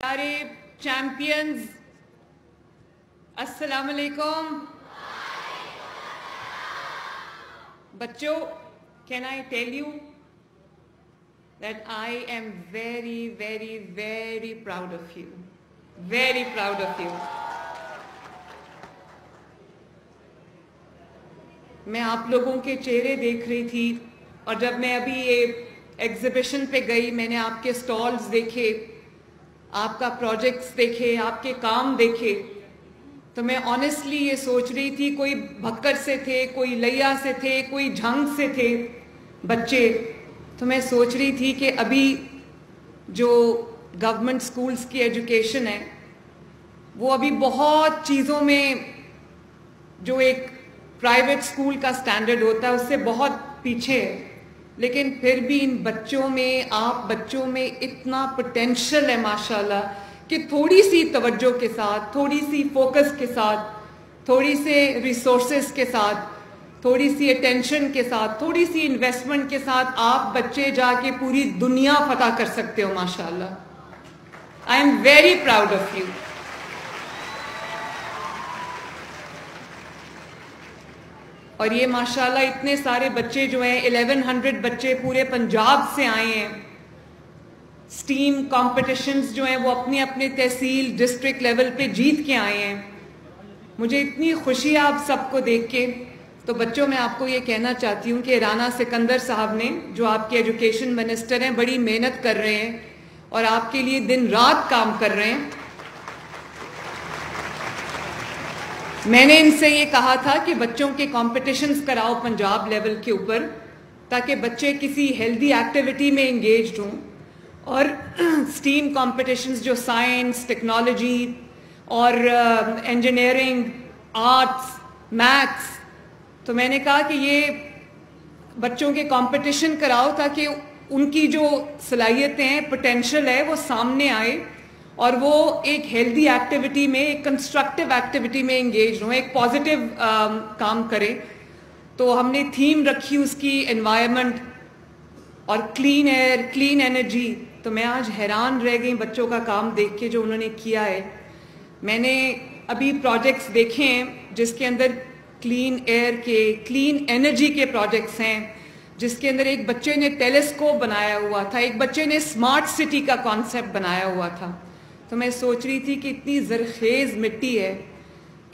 سارے چیمپئنز السلام علیکم. بچوں, can I tell you that I am very, very, very proud of you. Very proud of you. میں آپ لوگوں کے چہرے دیکھ رہی تھی اور جب میں ابھی یہ ایگزیبیشن پہ گئی میں نے آپ کے سٹالز دیکھے, آپ کا پروجیکٹس دیکھے, آپ کے کام دیکھے, تو میں آنیسٹلی یہ سوچ رہی تھی کوئی بھکر سے تھے, کوئی لیا سے تھے, کوئی جھنگ سے تھے بچے. تو میں سوچ رہی تھی کہ ابھی جو گورنمنٹ سکولز کی ایجوکیشن ہے وہ ابھی بہت چیزوں میں جو ایک پرائیویٹ سکول کا سٹینڈرڈ ہوتا ہے اس سے بہت پیچھے ہے, لیکن پھر بھی ان بچوں میں, آپ بچوں میں اتنا پوٹینشیل ہے ماشاءاللہ کہ تھوڑی سی توجہ کے ساتھ, تھوڑی سی فوکس کے ساتھ, تھوڑی سے ریسورسز کے ساتھ, تھوڑی سی اٹینشن کے ساتھ, تھوڑی سی انویسٹمنٹ کے ساتھ آپ بچے جا کے پوری دنیا فتح کر سکتے ہو ماشاءاللہ. I am very proud of you. اور یہ ماشاءاللہ اتنے سارے بچے جو ہیں 1100 بچے پورے پنجاب سے آئے ہیں. سٹیم کمپٹیشنز جو ہیں وہ اپنے اپنے تحصیل ڈسٹرکٹ لیول پہ جیت کے آئے ہیں. مجھے اتنی خوشی ہے آپ سب کو دیکھ کے. تو بچوں میں آپ کو یہ کہنا چاہتی ہوں کہ رانا سکندر صاحب نے, جو آپ کے ایجوکیشن منسٹر ہیں, بڑی محنت کر رہے ہیں اور آپ کے لیے دن رات کام کر رہے ہیں. میں نے ان سے یہ کہا تھا کہ بچوں کے کمپٹیشنز کراؤ پنجاب لیول کے اوپر تاکہ بچے کسی ہیلدی ایکٹیویٹی میں انگیجڈ ہوں. اور سٹیم کمپٹیشنز جو سائنس, ٹیکنالوجی اور انجینئرنگ, آرٹس, میتھس, تو میں نے کہا کہ یہ بچوں کے کمپٹیشن کراؤ تاکہ ان کی جو صلاحیتیں ہیں, پوٹینشیل ہے, وہ سامنے آئے اور وہ ایک ہیلدی ایکٹیویٹی میں, ایک کنسٹرکٹیو ایکٹیویٹی میں انگیج ہوں, ایک پازیٹیو کام کرے. تو ہم نے تھیم رکھی اس کی انوائرمنٹ اور کلین ایئر, کلین انرجی. تو میں آج حیران رہ گئی بچوں کا کام دیکھ کے جو انہوں نے کیا ہے. میں نے ابھی پروجیکٹس دیکھے ہیں جس کے اندر کلین ایئر کے, کلین انرجی کے پروجیکٹس ہیں, جس کے اندر ایک بچے نے ٹیلیسکوپ بنایا ہوا تھا, ایک بچے نے اسمارٹ سٹی کا کانسیپٹ بنایا ہوا تھا. تو میں سوچ رہی تھی کہ اتنی زرخیز مٹی ہے,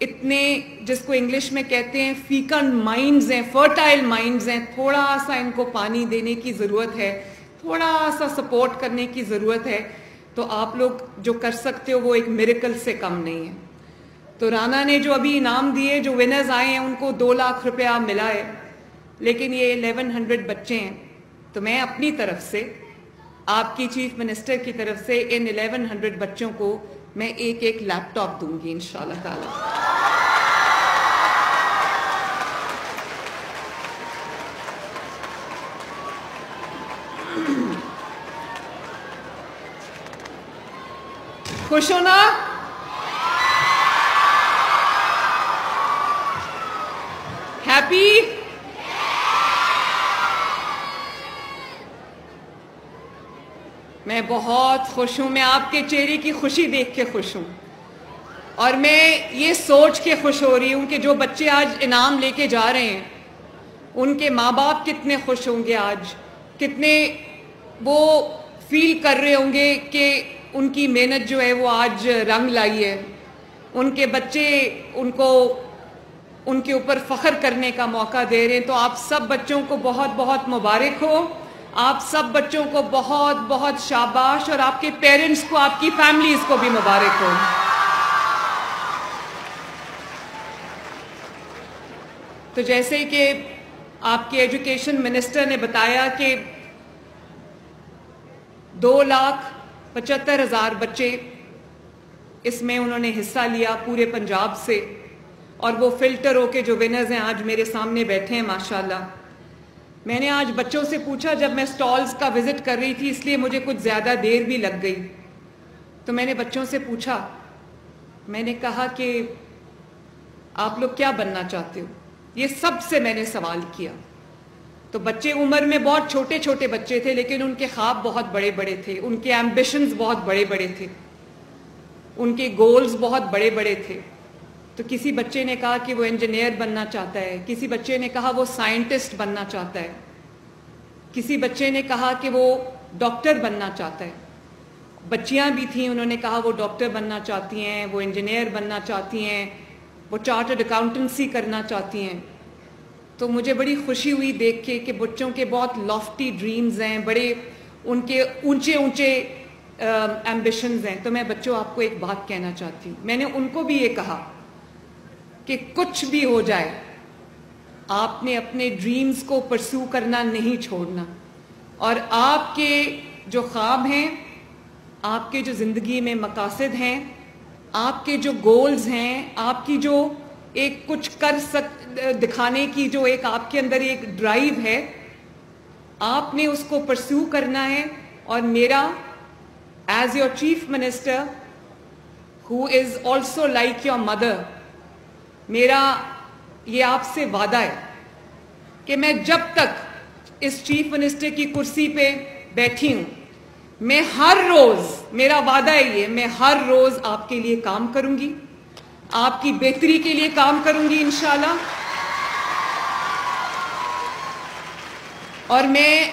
اتنے جس کو انگلش میں کہتے ہیں فیکنڈ مائنڈز ہیں, فرٹائل مائنڈز ہیں, تھوڑا سا ان کو پانی دینے کی ضرورت ہے, تھوڑا سا سپورٹ کرنے کی ضرورت ہے. تو آپ لوگ جو کر سکتے ہو وہ ایک میریکل سے کم نہیں ہے. تو رانا نے جو ابھی انعام دیے, جو ونرز آئے ہیں ان کو 2 لاکھ روپیہ ملا ہے, لیکن یہ 1100 بچے ہیں. تو میں اپنی طرف سے, آپ کی چیف منسٹر کی طرف سے ان 1100 بچوں کو میں ایک لیپ ٹاپ دوں گی انشاءاللہ تعالی. خوش ہو نا؟ ہیپی؟ میں بہت خوش ہوں. میں آپ کے چہرے کی خوشی دیکھ کے خوش ہوں اور میں یہ سوچ کے خوش ہو رہی ہوں کہ جو بچے آج انعام لے کے جا رہے ہیں ان کے ماں باپ کتنے خوش ہوں گے, آج کتنے وہ فیل کر رہے ہوں گے کہ ان کی محنت جو ہے وہ آج رنگ لائی ہے. ان کے بچے ان کو ان کے اوپر فخر کرنے کا موقع دے رہے ہیں. تو آپ سب بچوں کو بہت بہت مبارک ہو. آپ سب بچوں کو بہت بہت شاباش, اور آپ کے پیرنٹس کو, آپ کی فیملیز کو بھی مبارک ہو. تو جیسے کہ آپ کے ایجوکیشن منسٹر نے بتایا کہ 2,75,000 بچے اس میں انہوں نے حصہ لیا پورے پنجاب سے, اور وہ فلٹر ہو کے جو ونرز ہیں آج میرے سامنے بیٹھے ہیں ماشاءاللہ. میں نے آج بچوں سے پوچھا, جب میں سٹالز کا وزٹ کر رہی تھی اس لیے مجھے کچھ زیادہ دیر بھی لگ گئی, تو میں نے بچوں سے پوچھا, میں نے کہا کہ آپ لوگ کیا بننا چاہتے ہو؟ یہ سب سے میں نے سوال کیا. تو بچے عمر میں بہت چھوٹے چھوٹے بچے تھے لیکن ان کے خواب بہت بڑے بڑے تھے, ان کے ایمبیشنز بہت بڑے بڑے تھے. ان کے گولز بہت بڑے بڑے تھے. تو کسی بچے نے کہا کہ وہ انجینئر بننا چاہتا ہے, کسی بچے نے کہا وہ سائنٹسٹ بننا چاہتا ہے, کسی بچے نے کہا کہ وہ ڈاکٹر بننا چاہتا ہے. بچیاں بھی تھیں, انہوں نے کہا وہ ڈاکٹر بننا چاہتی ہیں, وہ انجینئر بننا چاہتی ہیں, وہ چارٹرڈ اکاؤنٹنسی کرنا چاہتی ہیں. تو مجھے بڑی خوشی ہوئی دیکھ کے کہ بچوں کے بہت لافٹی ڈریمز ہیں, بڑے ان کے اونچے اونچے ایمبیشنز ہیں. تو میں بچوں آپ کو ایک بات کہنا چاہتی ہوں. میں نے ان کو بھی یہ کہا کہ کچھ بھی ہو جائے آپ نے اپنے ڈریمز کو پرسو کرنا نہیں چھوڑنا, اور آپ کے جو خواب ہیں, آپ کے جو زندگی میں مقاصد ہیں, آپ کے جو گولز ہیں, آپ کی جو ایک کچھ دکھانے کی جو ایک آپ کے اندر ایک ڈرائیو ہے, آپ نے اس کو پرسو کرنا ہے. اور میرا as your chief minister who is also like your mother, میرا یہ آپ سے وعدہ ہے کہ میں جب تک اس چیف منسٹر کی کرسی پہ بیٹھی ہوں, میں ہر روز, میرا وعدہ ہے یہ, میں ہر روز آپ کے لیے کام کروں گی, آپ کی بہتری کے لیے کام کروں گی انشاءاللہ. اور میں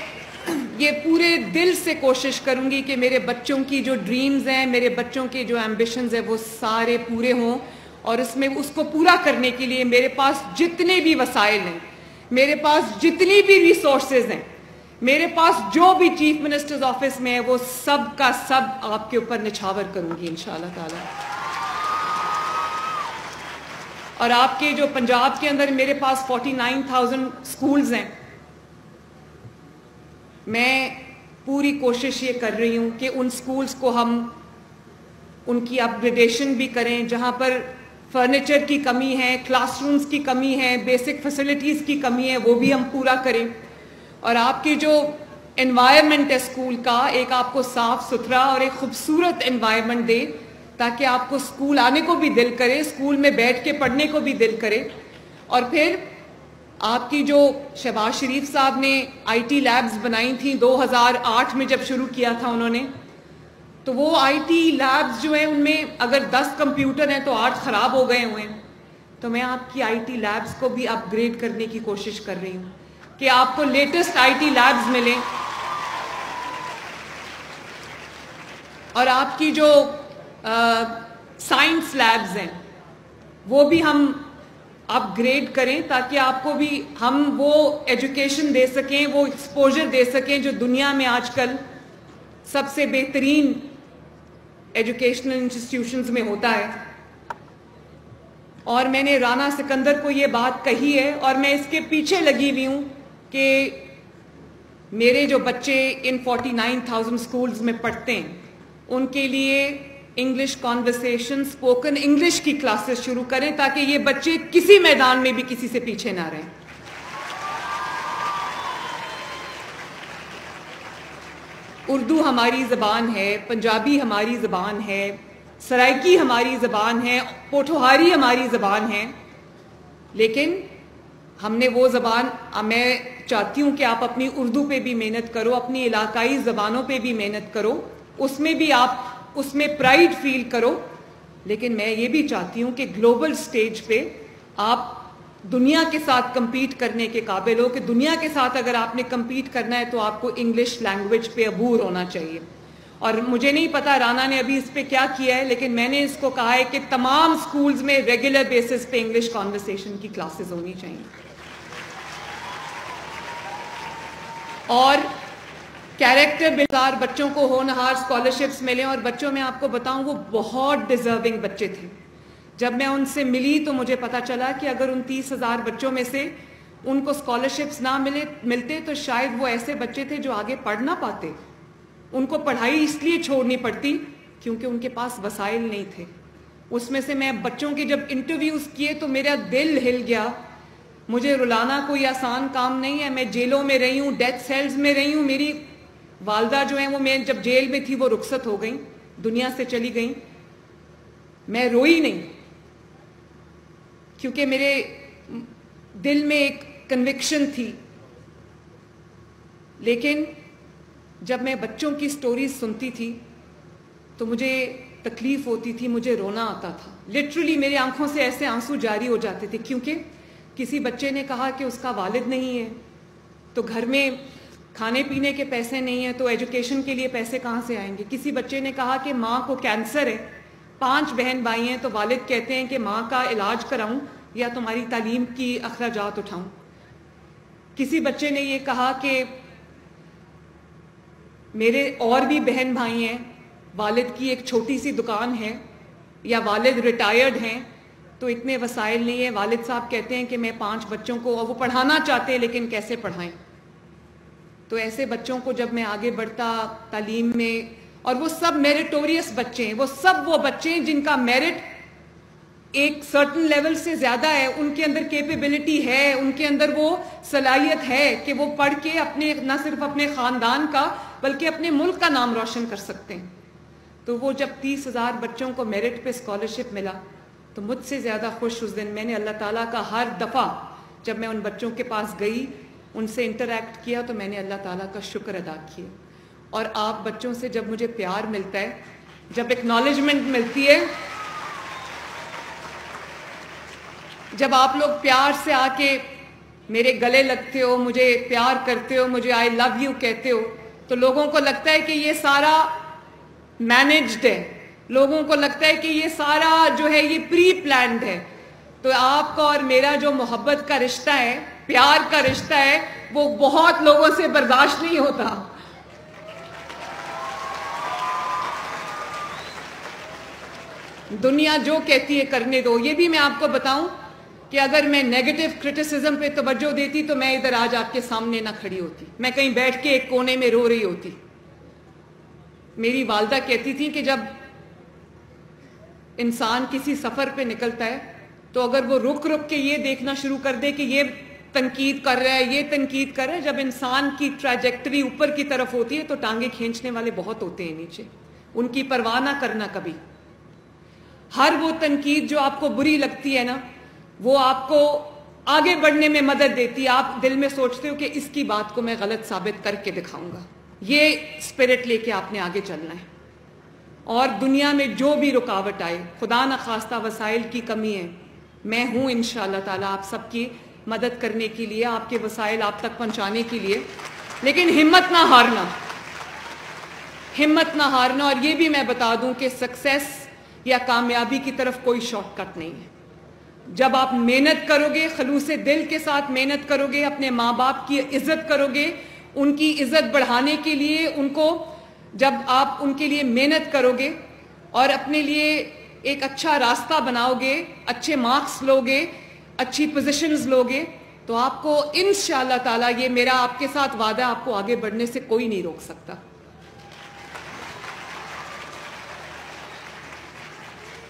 یہ پورے دل سے کوشش کروں گی کہ میرے بچوں کی جو ڈریمز ہیں, میرے بچوں کے جو ایمبیشنز ہیں, وہ سارے پورے ہوں. اور اس کو پورا کرنے کے لیے میرے پاس جتنے بھی وسائل ہیں, میرے پاس جتنی بھی ریسورسز ہیں, میرے پاس جو بھی چیف منسٹرز آفس میں ہے, وہ سب کا سب آپ کے اوپر نچھاور کروں گی انشاءاللہ تعالی. اور آپ کے جو پنجاب کے اندر میرے پاس 49,000 سکولز ہیں, میں پوری کوشش یہ کر رہی ہوں کہ ان سکولز کو ہم ان کی اپ گریڈیشن بھی کریں, جہاں پر فرنیچر کی کمی ہے, کلاس رومز کی کمی ہے, بیسک فیسلٹیز کی کمی ہے, وہ بھی ہم پورا کریں. اور آپ کی جو انوائرمنٹ ہے اسکول کا, ایک آپ کو صاف ستھرا اور ایک خوبصورت انوائرمنٹ دے, تاکہ آپ کو اسکول آنے کو بھی دل کرے, اسکول میں بیٹھ کے پڑھنے کو بھی دل کرے. اور پھر آپ کی جو شہباز شریف صاحب نے آئی ٹی لیبز بنائی تھیں 2008 میں جب شروع کیا تھا انہوں نے, تو وہ آئی ٹی لیبز جو ہیں ان میں اگر 10 کمپیوٹر ہیں تو 8 خراب ہو گئے ہوئے ہیں. تو میں آپ کی آئی ٹی لیبز کو بھی اپ گریڈ کرنے کی کوشش کر رہی ہوں کہ آپ کو لیٹسٹ آئی ٹی لیبز ملیں. اور آپ کی جو سائنس لیبز ہیں وہ بھی ہم اپ گریڈ کریں, تاکہ آپ کو بھی ہم وہ ایجوکیشن دے سکیں, وہ ایکسپوجر دے سکیں جو دنیا میں آج کل سب سے بہترین ایجوکیشنل انسٹیٹیوشنز میں ہوتا ہے. اور میں نے رانا سکندر کو یہ بات کہی ہے, اور میں اس کے پیچھے لگی ہوئی ہوں کہ میرے جو بچے ان 49,000 سکولز میں پڑھتے ہیں, ان کے لیے انگلش کانورسیشن, اسپوکن انگلش کی کلاسز شروع کریں, تاکہ یہ بچے کسی میدان میں بھی کسی سے پیچھے نہ رہیں. اردو ہماری زبان ہے, پنجابی ہماری زبان ہے, سرائکی ہماری زبان ہے, پوٹھوہاری ہماری زبان ہے, لیکن ہم نے وہ زبان, میں چاہتی ہوں کہ آپ اپنی اردو پہ بھی محنت کرو, اپنی علاقائی زبانوں پہ بھی محنت کرو, اس میں بھی آپ اس میں پرائیڈ فیل کرو. لیکن میں یہ بھی چاہتی ہوں کہ گلوبل سٹیج پہ آپ دنیا کے ساتھ کمپیٹ کرنے کے قابل ہو, کہ دنیا کے ساتھ اگر آپ نے کمپیٹ کرنا ہے تو آپ کو انگلش لینگویج پہ عبور ہونا چاہیے. اور مجھے نہیں پتا رانا نے ابھی اس پہ کیا کیا ہے, لیکن میں نے اس کو کہا ہے کہ تمام سکولز میں ریگولر بیسس پہ انگلش کانورسیشن کی کلاسز ہونی چاہیے. اور کیریکٹر بلدار بچوں کو ہونہار اسکالرشپس ملیں. اور بچوں میں آپ کو بتاؤں وہ بہت ڈیزرونگ بچے تھے. جب میں ان سے ملی تو مجھے پتا چلا کہ اگر ان 30,000 بچوں میں سے ان کو اسکالرشپس نہ ملتے تو شاید وہ ایسے بچے تھے جو آگے پڑھ نہ پاتے. ان کو پڑھائی اس لیے چھوڑنی پڑتی کیونکہ ان کے پاس وسائل نہیں تھے. اس میں سے میں بچوں کے جب انٹرویوز کیے تو میرا دل ہل گیا. مجھے رلانا کوئی آسان کام نہیں ہے. میں جیلوں میں رہی ہوں, ڈیتھ سیلز میں رہی ہوں. میری والدہ جو ہیں وہ میں جب جیل میں تھی وہ رخصت ہو گئیں, دنیا سے چلی گئیں. میں روئی نہیں کیونکہ میرے دل میں ایک کنوکشن تھی. لیکن جب میں بچوں کی سٹوریز سنتی تھی تو مجھے تکلیف ہوتی تھی, مجھے رونا آتا تھا. لٹرلی میری آنکھوں سے ایسے آنسو جاری ہو جاتے تھے, کیونکہ کسی بچے نے کہا کہ اس کا والد نہیں ہے, تو گھر میں کھانے پینے کے پیسے نہیں ہیں, تو ایجوکیشن کے لیے پیسے کہاں سے آئیں گے. کسی بچے نے کہا کہ ماں کو کینسر ہے, 5 بہن بھائی ہیں, تو والد کہتے ہیں کہ ماں کا علاج کراؤں یا تمہاری تعلیم کی اخراجات اٹھاؤں. کسی بچے نے یہ کہا کہ میرے اور بھی بہن بھائی ہیں, والد کی ایک چھوٹی سی دکان ہے, یا والد ریٹائرڈ ہیں تو اتنے وسائل نہیں ہیں. والد صاحب کہتے ہیں کہ میں 5 بچوں کو, اور وہ پڑھانا چاہتے ہیں لیکن کیسے پڑھائیں. تو ایسے بچوں کو جب میں آگے بڑھتا تعلیم میں, اور وہ سب میریٹوریس بچے ہیں, وہ سب وہ بچے ہیں جن کا میرٹ ایک سرٹن لیول سے زیادہ ہے, ان کے اندر کیپیبلٹی ہے, ان کے اندر وہ صلاحیت ہے کہ وہ پڑھ کے اپنے نہ صرف اپنے خاندان کا بلکہ اپنے ملک کا نام روشن کر سکتے ہیں. تو وہ جب 30,000 بچوں کو میرٹ پہ اسکالرشپ ملا تو مجھ سے زیادہ خوش اس دن میں نے اللہ تعالیٰ کا ہر دفعہ جب میں ان بچوں کے پاس گئی, ان سے انٹریکٹ کیا, تو میں نے اللہ تعالیٰ کا شکر ادا کیا. اور آپ بچوں سے جب مجھے پیار ملتا ہے, جب ایکنالجمنٹ ملتی ہے, جب آپ لوگ پیار سے آ کے میرے گلے لگتے ہو, مجھے پیار کرتے ہو, مجھے آئی لو یو کہتے ہو, تو لوگوں کو لگتا ہے کہ یہ سارا مینجڈ ہے, لوگوں کو لگتا ہے کہ یہ سارا جو ہے یہ پری پلانڈ ہے. تو آپ کا اور میرا جو محبت کا رشتہ ہے, پیار کا رشتہ ہے, وہ بہت لوگوں سے برداشت نہیں ہوتا. دنیا جو کہتی ہے کرنے دو. یہ بھی میں آپ کو بتاؤں کہ اگر میں نیگیٹو کرٹیسزم پہ توجہ دیتی تو میں ادھر آج آپ کے سامنے نہ کھڑی ہوتی, میں کہیں بیٹھ کے ایک کونے میں رو رہی ہوتی. میری والدہ کہتی تھی کہ جب انسان کسی سفر پہ نکلتا ہے تو اگر وہ رک رک کے یہ دیکھنا شروع کر دے کہ یہ تنقید کر رہا ہے, یہ تنقید کر رہا ہے, جب انسان کی ٹریجیکٹری اوپر کی طرف ہوتی ہے تو ٹانگیں کھینچنے والے بہت ہوتے ہیں نیچے. ان کی پرواہ نہ کرنا کبھی. ہر وہ تنقید جو آپ کو بری لگتی ہے نا, وہ آپ کو آگے بڑھنے میں مدد دیتی ہے. آپ دل میں سوچتے ہو کہ اس کی بات کو میں غلط ثابت کر کے دکھاؤں گا. یہ اسپرٹ لے کے آپ نے آگے چلنا ہے. اور دنیا میں جو بھی رکاوٹ آئے, خدا نخواستہ وسائل کی کمی ہے, میں ہوں انشاءاللہ تعالیٰ آپ سب کی مدد کرنے کے لیے, آپ کے وسائل آپ تک پہنچانے کے لیے. لیکن ہمت نہ ہارنا, ہمت نہ ہارنا. اور یہ بھی میں بتا دوں کہ سکسیس یا کامیابی کی طرف کوئی شارٹ کٹ نہیں ہے. جب آپ محنت کرو گے, خلوص دل کے ساتھ محنت کرو گے, اپنے ماں باپ کی عزت کرو گے, ان کی عزت بڑھانے کے لیے ان کو, جب آپ ان کے لیے محنت کرو گے اور اپنے لیے ایک اچھا راستہ بناؤ گے, اچھے مارکس لوگے, اچھی پوزیشنز لوگے, تو آپ کو انشاءاللہ تعالیٰ, یہ میرا آپ کے ساتھ وعدہ, آپ کو آگے بڑھنے سے کوئی نہیں روک سکتا.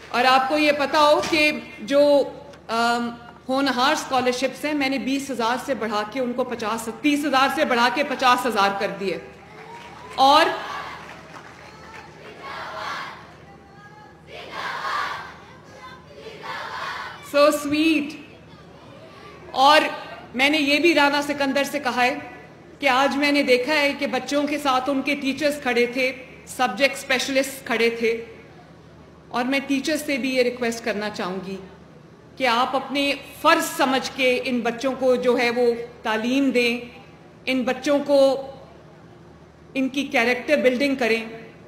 اور آپ کو یہ پتا ہو کہ جو ہونہار اسکالرشپس ہیں, میں نے 20,000 سے بڑھا کے ان کو 30,000 سے بڑھا کے 50,000 کر دیے. اور سو سویٹ. اور میں نے یہ بھی رانا سکندر سے کہا ہے کہ آج میں نے دیکھا ہے کہ بچوں کے ساتھ ان کے ٹیچرز کھڑے تھے, سبجیکٹ اسپیشلسٹ کھڑے تھے, اور میں ٹیچرز سے بھی یہ ریکویسٹ کرنا چاہوں گی کہ آپ اپنے فرض سمجھ کے ان بچوں کو جو ہے وہ تعلیم دیں, ان بچوں کو ان کی کیریکٹر بلڈنگ کریں,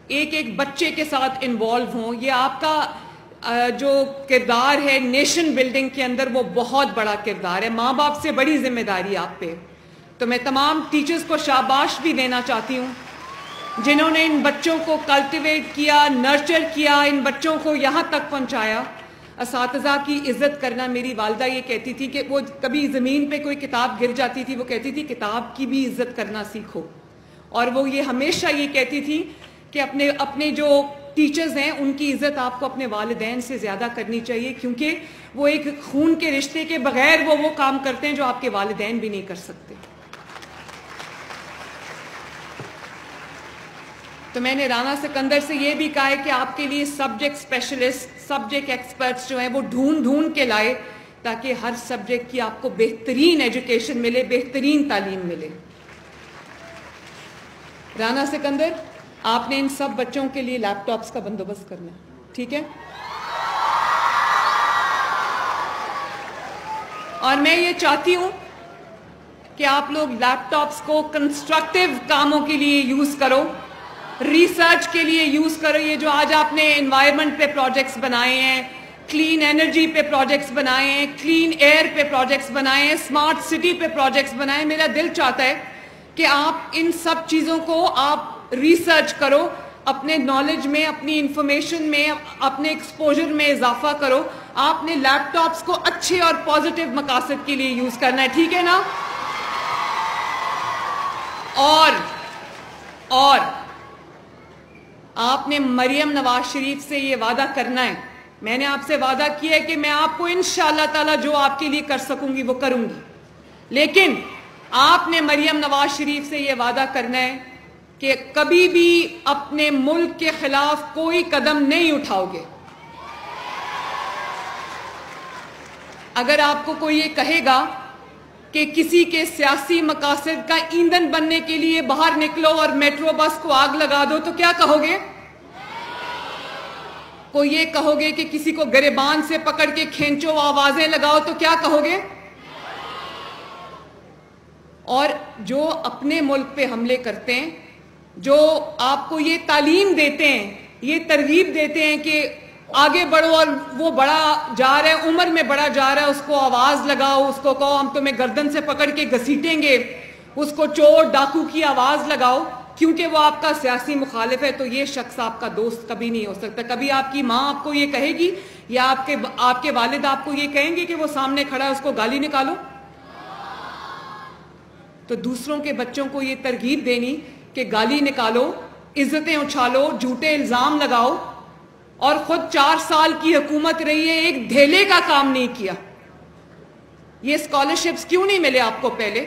ایک ایک بچے کے ساتھ انوالو ہوں. یہ آپ کا جو کردار ہے نیشن بلڈنگ کے اندر, وہ بہت بڑا کردار ہے. ماں باپ سے بڑی ذمہ داری آپ پہ. تو میں تمام ٹیچرز کو شاباش بھی دینا چاہتی ہوں جنہوں نے ان بچوں کو کلٹیویٹ کیا, نرچر کیا, ان بچوں کو یہاں تک پہنچایا. اساتذہ کی عزت کرنا, میری والدہ یہ کہتی تھی کہ وہ کبھی زمین پہ کوئی کتاب گر جاتی تھی, وہ کہتی تھی کتاب کی بھی عزت کرنا سیکھو. اور وہ یہ ہمیشہ یہ کہتی تھی کہ اپنے جو ٹیچرز ہیں ان کی عزت آپ کو اپنے والدین سے زیادہ کرنی چاہیے, کیونکہ وہ ایک خون کے رشتے کے بغیر وہ کام کرتے ہیں جو آپ کے والدین بھی نہیں کر سکتے. تو میں نے رانا سکندر سے یہ بھی کہا ہے کہ آپ کے لیے سبجیکٹ اسپیشلسٹ, سبجیکٹ ایکسپرٹس جو ہیں وہ ڈھونڈ کے لائے, تاکہ ہر سبجیکٹ کی آپ کو بہترین ایجوکیشن ملے, بہترین تعلیم ملے. رانا سکندر, آپ نے ان سب بچوں کے لیے لیپ ٹاپس کا بندوبست کرنا ہے. ٹھیک ہے؟ اور میں یہ چاہتی ہوں کہ آپ لوگ لیپ ٹاپس کو کنسٹرکٹیو کاموں کے لیے یوز کرو، ریسرچ کے لیے یوز کرو. یہ جو آج آپ نے انوائرمنٹ پہ پروجیکٹس بنائے ہیں، کلین انرجی پہ پروجیکٹس بنائے ہیں، کلین ایئر پہ پروجیکٹس بنائے ہیں، اسمارٹ سٹی پہ پروجیکٹس بنائے ہیں، میرا دل چاہتا ہے کہ آپ ان سب چیزوں کو آپ ریسرچ کرو، اپنے نالج میں، اپنی انفارمیشن میں، اپنے ایکسپوجر میں اضافہ کرو. آپ نے لیپ ٹاپس کو اچھے اور پازیٹیو مقاصد کے لیے یوز کرنا ہے، ٹھیک ہے نا؟ اور آپ نے مریم نواز شریف سے یہ وعدہ کرنا ہے، میں نے آپ سے وعدہ کیا ہے کہ میں آپ کو انشاءاللہ تعالی جو آپ کے لیے کر سکوں گی وہ کروں گی، لیکن آپ نے مریم نواز شریف سے یہ وعدہ کرنا ہے کہ کبھی بھی اپنے ملک کے خلاف کوئی قدم نہیں اٹھاؤ گے. اگر آپ کو کوئی یہ کہے گا کہ کسی کے سیاسی مقاصد کا ایندھن بننے کے لیے باہر نکلو اور میٹرو بس کو آگ لگا دو تو کیا کہو گے؟ کوئی یہ کہو گے کہ کسی کو گریبان سے پکڑ کے کھینچو، آوازیں لگاؤ تو کیا کہو گے؟ اور جو اپنے ملک پہ حملے کرتے ہیں، جو آپ کو یہ تعلیم دیتے ہیں، یہ ترغیب دیتے ہیں کہ آگے بڑھو اور وہ بڑا جا رہا ہے، عمر میں بڑا جا رہا ہے، اس کو آواز لگاؤ، اس کو کہو ہم تمہیں گردن سے پکڑ کے گھسیٹیں گے، اس کو چور ڈاکو کی آواز لگاؤ کیونکہ وہ آپ کا سیاسی مخالف ہے، تو یہ شخص آپ کا دوست کبھی نہیں ہو سکتا. کبھی آپ کی ماں آپ کو یہ کہے گی یا آپ کے والد آپ کو یہ کہیں گے کہ وہ سامنے کھڑا ہے اس کو گالی نکالو؟ تو دوسروں کے بچوں کو یہ ترغیب دینی کہ گالی نکالو، عزتیں اچھالو، جھوٹے الزام لگاؤ، اور خود 4 سال کی حکومت رہی ہے، ایک دھیلے کا کام نہیں کیا. یہ اسکالرشپس کیوں نہیں ملے آپ کو پہلے؟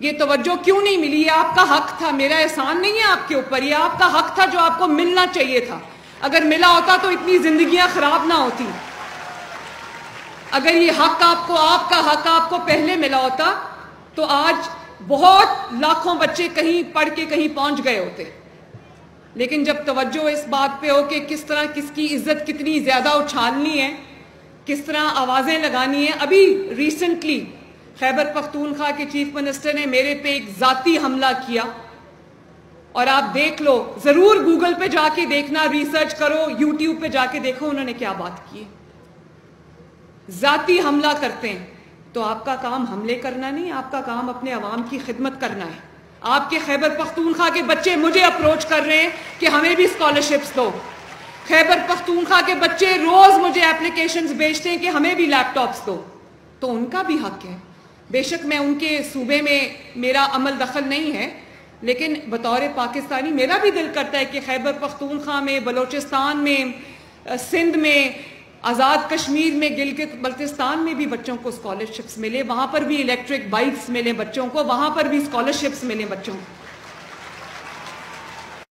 یہ توجہ کیوں نہیں ملی؟ یہ آپ کا حق تھا، میرا احسان نہیں ہے آپ کے اوپر، یہ آپ کا حق تھا جو آپ کو ملنا چاہیے تھا. اگر ملا ہوتا تو اتنی زندگیاں خراب نہ ہوتی. اگر یہ حق آپ کا حق آپ کو پہلے ملا ہوتا تو آج بہت لاکھوں بچے کہیں پڑھ کے کہیں پہنچ گئے ہوتے. لیکن جب توجہ اس بات پہ ہو کہ کس طرح کس کی عزت کتنی زیادہ اچھالنی ہے، کس طرح آوازیں لگانی ہیں. ابھی ریسنٹلی خیبر پختونخوا کے چیف منسٹر نے میرے پہ ایک ذاتی حملہ کیا، اور آپ دیکھ لو، ضرور گوگل پہ جا کے دیکھنا، ریسرچ کرو، یوٹیوب پہ جا کے دیکھو انہوں نے کیا بات کی. ذاتی حملہ کرتے ہیں تو آپ کا کام حملے کرنا نہیں، آپ کا کام اپنے عوام کی خدمت کرنا ہے. آپ کے خیبر پختونخوا کے بچے مجھے اپروچ کر رہے ہیں کہ ہمیں بھی اسکالرشپس دو. خیبر پختونخوا کے بچے روز مجھے اپلیکیشنز بھیجتے ہیں کہ ہمیں بھی لیپ ٹاپس دو. تو ان کا بھی حق ہے. بے شک میں ان کے صوبے میں میرا عمل دخل نہیں ہے، لیکن بطور پاکستانی میرا بھی دل کرتا ہے کہ خیبر پختونخوا میں، بلوچستان میں، سندھ میں، آزاد کشمیر میں، گلگت بلتستان میں بھی بچوں کو اسکالرشپس ملے، وہاں پر بھی الیکٹرک بائکس ملے بچوں کو، وہاں پر بھی اسکالرشپس ملے بچوں کو.